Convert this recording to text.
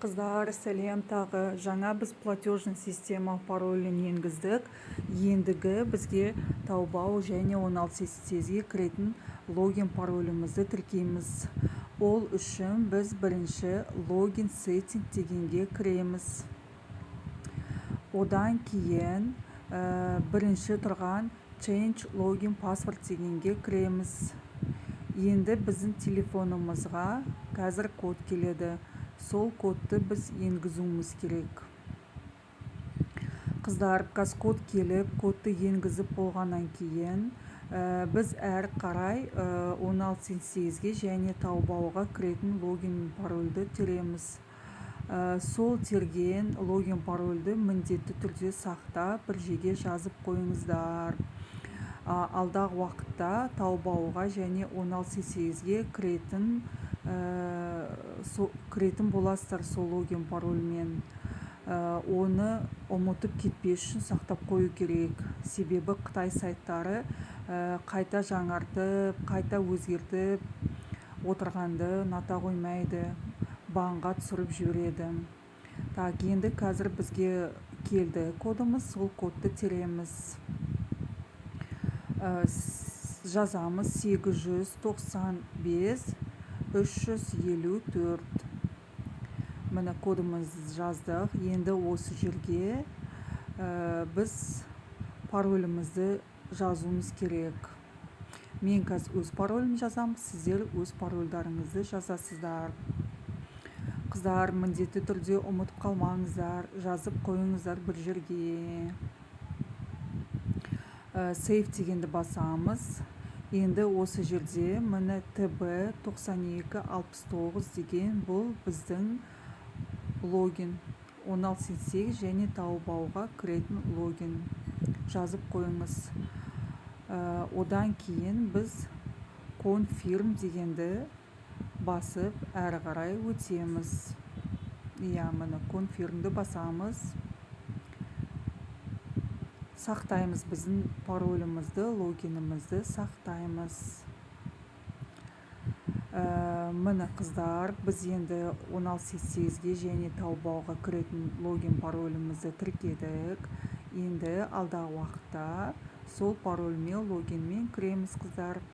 Қыздар, сәлем тағы. Жаңа біз платежный система паролін енгіздік. Ендігі бізге Taobao және 16-ге кіретін логин паролімізді тіркейміз. Ол үшін біз бірінші логин сеттинг дегенге кіреміз. Одан кейін бірінші тұрған change login password дегенге кіреміз. Енді біздің телефонымызға қазір код келеді. Сол кодты біз енгізуіміз керек. Қыздар, код келіп, кодты енгізіп болғаннан кейін біз әр қарай 16-ге және Taobao'ға кіретін логин парольді тереміз. Сол терген логин парольді міндетті түрде сақтап бір жерге жазып қойыңыздар. Алдағы уақытта Taobao'ға және 16-ге кіретін боласыздар сол логин парольмен. Оны ұмытып кетпес үшін сақтап қою керек. Себебі Қытай сайттары қайта жаңартып, қайта өзгертіп отырғанды ұната қоймайды. Банға түсіріп жібереді. Енді қазір бізге келді кодымыз, сол кодты тереміз. Жазамыз 895 354. Міне кодымыз жаздық. Енді осы жерге біз паролімізді жазуымыз керек. Мен қазір өз паролім жазам, сіздер өз парольдарыңызды жазасыздар. Қыздар, міндетті түрде ұмытып қалмаңыздар, жазып қойыңыздар бір жерге. Save дегенді басамыз. Енді осы жерде міне TB9269 деген бұл біздің логин. 16 және Taobao'ға кіретін логин. Жазып қойыңыз. Одан кейін біз confirm дегенді басып әрі қарай өтеміз. Міне confirmді басамыз. Сақтаймыз біздің паролімізді, логинімізді сақтаймыз. Міне қыздар, біз енді 16-ге және Taobao'ға кіретін логин паролімізді тіркедік. Енді алдағы уақытта сол парольмен, логинмен кіреміз қыздар.